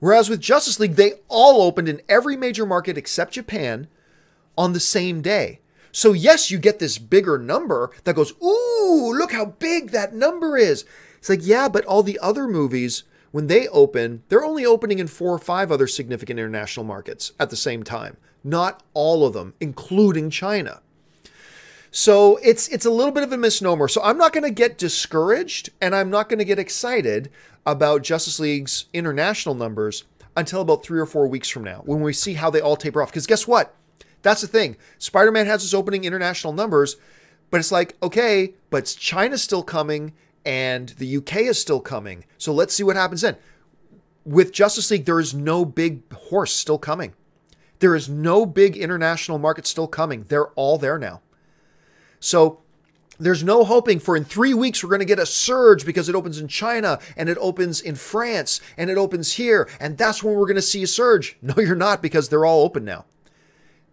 Whereas with Justice League, they all opened in every major market except Japan on the same day. So yes, you get this bigger number that goes, ooh, look how big that number is. It's like, yeah, but all the other movies, when they open, they're only opening in 4 or 5 other significant international markets at the same time. Not all of them, including China. So it's a little bit of a misnomer. So I'm not going to get discouraged and I'm not going to get excited about Justice League's international numbers until about 3 or 4 weeks from now, when we see how they all taper off. Because guess what? That's the thing. Spider-Man has its opening international numbers, but it's like, okay, but China's still coming and the UK is still coming. So let's see what happens then. With Justice League, there is no big horse still coming. There is no big international market still coming. They're all there now. So there's no hoping for in 3 weeks we're going to get a surge because it opens in China and it opens in France and it opens here. And that's when we're going to see a surge. No, you're not, because they're all open now.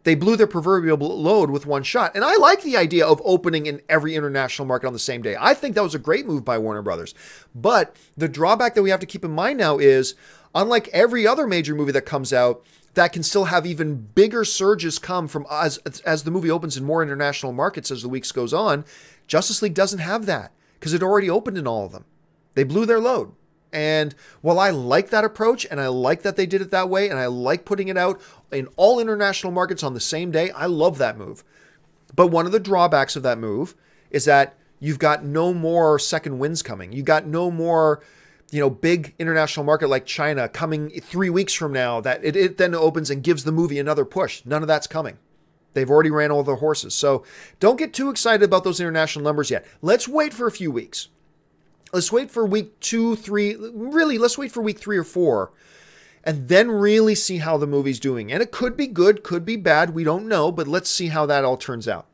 They blew their proverbial load with one shot. And I like the idea of opening in every international market on the same day. I think that was a great move by Warner Brothers. But the drawback that we have to keep in mind now is, unlike every other major movie that comes out, that can still have even bigger surges come from as the movie opens in more international markets as the weeks goes on. Justice League doesn't have that because it already opened in all of them. They blew their load. And while I like that approach and I like that they did it that way and I like putting it out in all international markets on the same day, I love that move. But one of the drawbacks of that move is that you've got no more second winds coming. You got no more, big international market like China coming 3 weeks from now that it then opens and gives the movie another push. None of that's coming. They've already ran all their horses. So don't get too excited about those international numbers yet. Let's wait for a few weeks. Let's wait for week 2, 3. Really, let's wait for week 3 or 4. And then really see how the movie's doing. And it could be good, could be bad. We don't know, but let's see how that all turns out.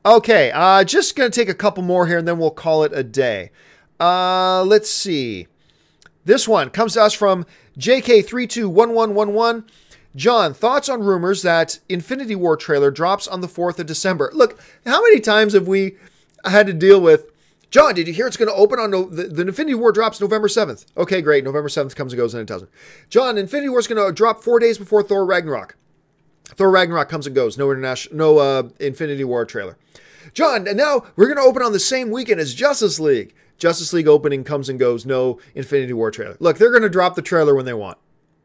Okay, just going to take a couple more here and then we'll call it a day. Let's see. This one comes to us from JK321111. John, thoughts on rumors that Infinity War trailer drops on the 4th of December? Look, how many times have we had to deal with, John, did you hear it's going to open on the Infinity War drops November 7th? Okay, great. November 7th comes and goes and it doesn't. John, Infinity War is going to drop 4 days before Thor Ragnarok. Thor Ragnarok comes and goes. No Infinity War trailer. John, and now we're going to open on the same weekend as Justice League. Justice League opening comes and goes. No Infinity War trailer. Look, they're going to drop the trailer when they want.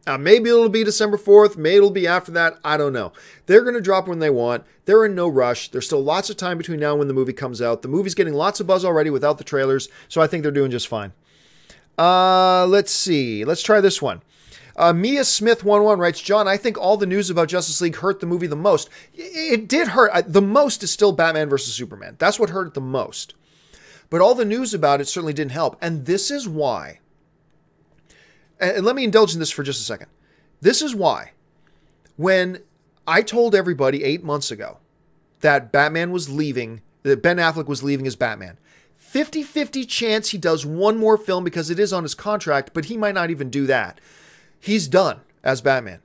Maybe it'll be December 4th. Maybe it'll be after that. I don't know. They're going to drop when they want. They're in no rush. There's still lots of time between now and when the movie comes out. The movie's getting lots of buzz already without the trailers, so I think they're doing just fine. Let's see. Let's try this one. Mia Smith11 writes, John, I think all the news about Justice League hurt the movie the most. It did hurt. The most is still Batman versus Superman. That's what hurt it the most. But all the news about it certainly didn't help. And this is why. And let me indulge in this for just a second. This is why, when I told everybody 8 months ago that Batman was leaving, that Ben Affleck was leaving as Batman, 50-50 chance he does one more film because it is on his contract, but he might not even do that. He's done as Batman.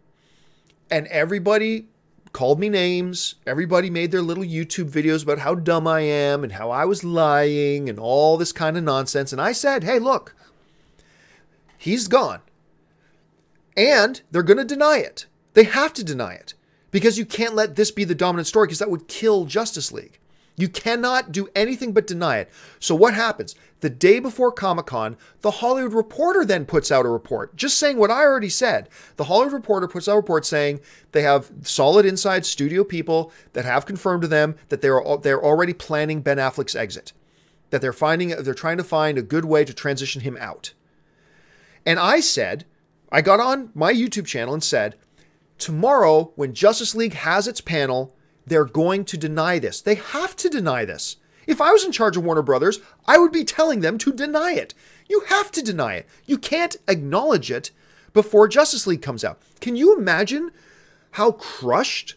And everybody called me names. Everybody made their little YouTube videos about how dumb I am and how I was lying and all this kind of nonsense. And I said, hey, look, he's gone. And they're going to deny it. They have to deny it because you can't let this be the dominant story because that would kill Justice League. You cannot do anything but deny it. So what happens? The day before Comic-Con, the Hollywood Reporter then puts out a report just saying what I already said. The Hollywood Reporter puts out a report saying they have solid inside studio people that have confirmed to them that they're already planning Ben Affleck's exit. That they're trying to find a good way to transition him out. And I got on my YouTube channel and said, tomorrow when Justice League has its panel, they're going to deny this. They have to deny this. If I was in charge of Warner Brothers, I would be telling them to deny it. You have to deny it. You can't acknowledge it before Justice League comes out. Can you imagine how crushed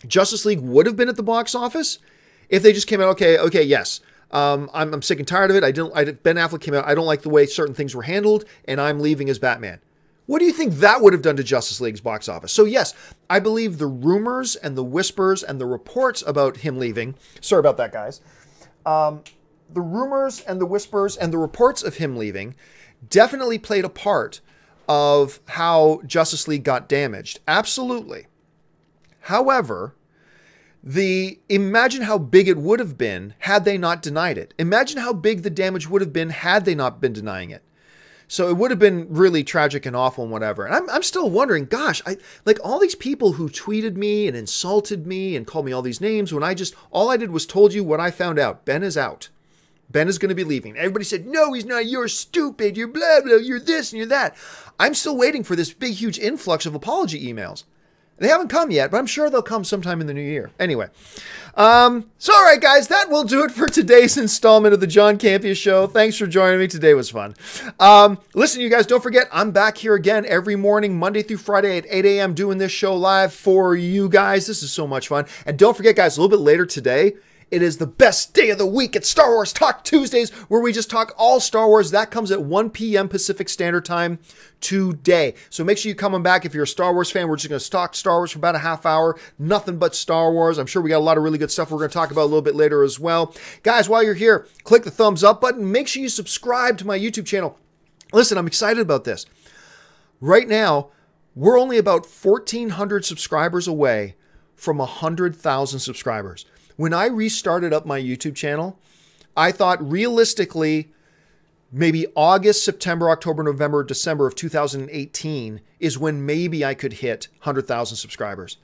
Justice League would have been at the box office if they just came out, okay, yes. I'm sick and tired of it. Ben Affleck came out. I don't like the way certain things were handled, and I'm leaving as Batman. What do you think that would have done to Justice League's box office? So yes, I believe the rumors and the whispers and the reports about him leaving, sorry about that, guys. The rumors and the whispers and the reports of him leaving definitely played a part of how Justice League got damaged. Absolutely. However, imagine how big it would have been had they not denied it. Imagine how big the damage would have been had they not been denying it. So it would have been really tragic and awful and whatever. And I'm still wondering, gosh, like all these people who tweeted me and insulted me and called me all these names when all I did was told you what I found out. Ben is out. Ben is going to be leaving. Everybody said, no, he's not. You're stupid. You're blah, blah. You're this and you're that. I'm still waiting for this big, huge influx of apology emails. They haven't come yet, but I'm sure they'll come sometime in the new year. Anyway, so all right, guys, that will do it for today's installment of the John Campea Show. Thanks for joining me. Today was fun. Listen, you guys, don't forget, I'm back here again every morning, Monday through Friday at 8 a.m. doing this show live for you guys. This is so much fun. And don't forget, guys, a little bit later today, it is the best day of the week. It's Star Wars Talk Tuesdays, where we just talk all Star Wars. That comes at 1 p.m. Pacific Standard Time today. So make sure you come on back. If you're a Star Wars fan, we're just going to talk Star Wars for about a half hour. Nothing but Star Wars. I'm sure we got a lot of really good stuff we're going to talk about a little bit later as well. Guys, while you're here, click the thumbs up button. Make sure you subscribe to my YouTube channel. Listen, I'm excited about this. Right now, we're only about 1,400 subscribers away from 100,000 subscribers. When I restarted up my YouTube channel, I thought realistically, maybe August, September, October, November, December of 2018 is when maybe I could hit 100,000 subscribers.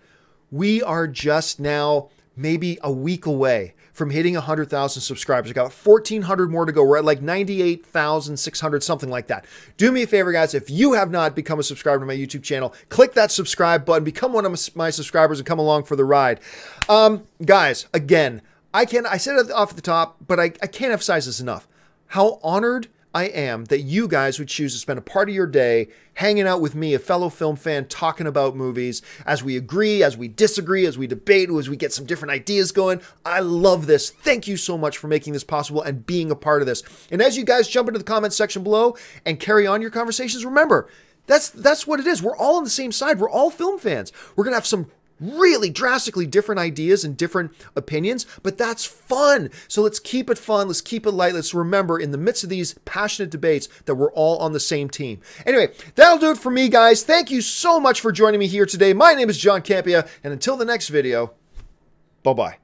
We are just now maybe a week away from hitting 100,000 subscribers. We got 1,400 more to go. We're at like 98,600, something like that. Do me a favor, guys. If you have not become a subscriber to my YouTube channel, click that subscribe button, become one of my subscribers, and come along for the ride. Guys, again, I said it off the top, but I can't emphasize this enough. how honored I am that you guys would choose to spend a part of your day hanging out with me, a fellow film fan, talking about movies as we agree, as we disagree, as we debate, as we get some different ideas going. I love this. Thank you so much for making this possible and being a part of this. And as you guys jump into the comments section below and carry on your conversations, remember, that's what it is. We're all on the same side. We're all film fans. We're going to have some really drastically different ideas and different opinions, but that's fun. So let's keep it fun. Let's keep it light. Let's remember in the midst of these passionate debates that we're all on the same team. Anyway, that'll do it for me, guys. Thank you so much for joining me here today. My name is John Campea, and until the next video, bye-bye.